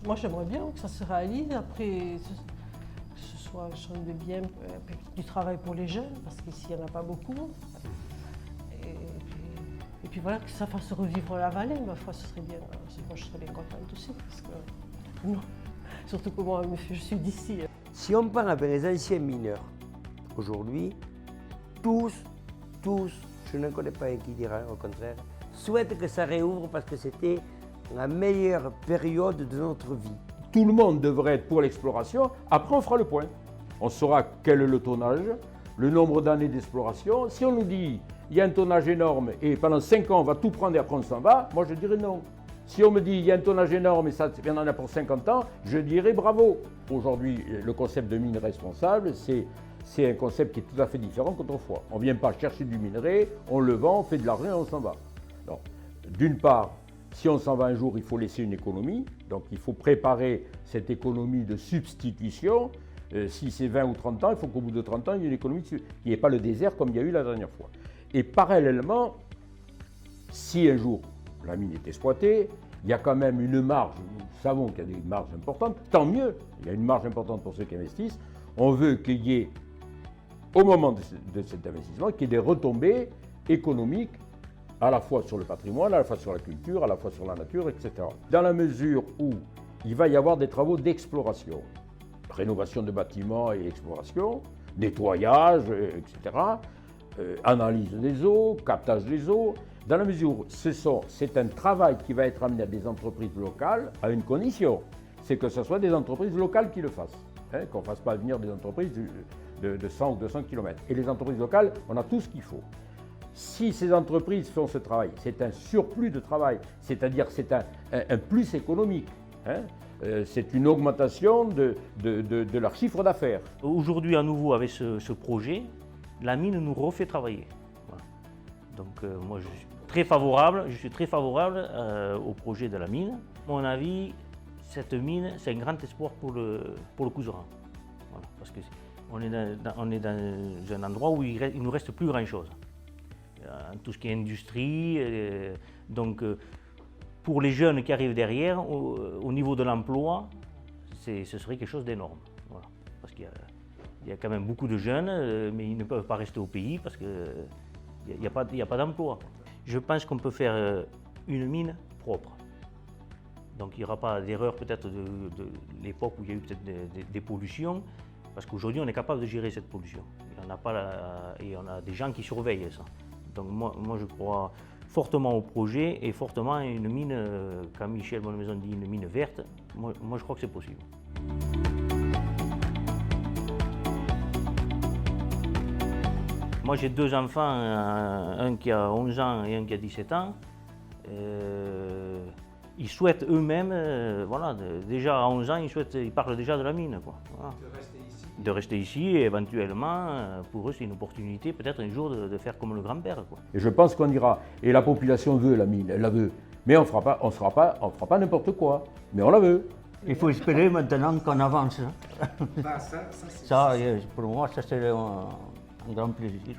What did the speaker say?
Moi, j'aimerais bien que ça se réalise. Après, que ce soit quelque chose de bien, du travail pour les jeunes, parce qu'ici, il n'y en a pas beaucoup. Et puis voilà, que ça fasse revivre la vallée, ma foi, ce serait bien. Moi, je serais bien contente aussi, parce que non, surtout que moi, je suis d'ici. Si on parle avec les anciens mineurs, aujourd'hui, tous, je ne connais pas un qui dira au contraire, souhaitent que ça réouvre parce que c'était la meilleure période de notre vie. Tout le monde devrait être pour l'exploration, après on fera le point. On saura quel est le tonnage, le nombre d'années d'exploration. Si on nous dit il y a un tonnage énorme et pendant 5 ans on va tout prendre et après on s'en va, moi je dirais non. Si on me dit il y a un tonnage énorme et ça en a pour 50 ans, je dirais bravo. Aujourd'hui, le concept de mine responsable, c'est un concept qui est tout à fait différent qu'autrefois. On ne vient pas chercher du minerai, on le vend, on fait de l'argent et on s'en va. D'une part, si on s'en va un jour, il faut laisser une économie. Donc il faut préparer cette économie de substitution. Si c'est 20 ou 30 ans, il faut qu'au bout de 30 ans, il y ait une économie qui n'y ait pas le désert comme il y a eu la dernière fois. Et parallèlement, si un jour la mine est exploitée, il y a quand même une marge, nous savons qu'il y a des marges importantes, tant mieux, il y a une marge importante pour ceux qui investissent. On veut qu'il y ait, au moment de cet investissement, qu'il y ait des retombées économiques, à la fois sur le patrimoine, à la fois sur la culture, à la fois sur la nature, etc. Dans la mesure où il va y avoir des travaux d'exploration, rénovation de bâtiments et exploration, nettoyage, etc., analyse des eaux, captage des eaux, dans la mesure où c'est un travail qui va être amené à des entreprises locales à une condition, c'est que ce soit des entreprises locales qui le fassent, qu'on ne fasse pas venir des entreprises de 100 ou 200 km. Et les entreprises locales, on a tout ce qu'il faut. Si ces entreprises font ce travail, c'est un surplus de travail, c'est-à-dire c'est un plus économique. C'est une augmentation de leur chiffre d'affaires. Aujourd'hui, à nouveau, avec ce projet, la mine nous refait travailler. Voilà. Donc moi, je suis très favorable au projet de la mine. À mon avis, cette mine, c'est un grand espoir pour le Couserans. Voilà. Parce qu'on est dans un endroit où il ne nous reste plus grand-chose. Tout ce qui est industrie, donc pour les jeunes qui arrivent derrière, au niveau de l'emploi, ce serait quelque chose d'énorme. Voilà. Parce qu'il y a quand même beaucoup de jeunes, mais ils ne peuvent pas rester au pays parce qu'il n'y a pas d'emploi. Je pense qu'on peut faire une mine propre. Donc il n'y aura pas d'erreur peut-être de l'époque où il y a eu peut-être des pollutions, parce qu'aujourd'hui on est capable de gérer cette pollution. Et on a des gens qui surveillent ça. Donc moi je crois fortement au projet et fortement à une mine, quand Michel Bonnemaison dit une mine verte, moi je crois que c'est possible. Moi j'ai 2 enfants, un qui a 11 ans et un qui a 17 ans. Ils souhaitent eux-mêmes, voilà, déjà à 11 ans, ils parlent déjà de la mine. Quoi. Voilà. De rester ici et éventuellement, pour eux, c'est une opportunité peut-être un jour de faire comme le grand-père. Et je pense qu'on ira. Et la population veut la mine, elle la veut. Mais on ne fera pas n'importe quoi. Mais on la veut. Il faut espérer maintenant qu'on avance. Ça, Pour moi, ça c'est un grand plaisir.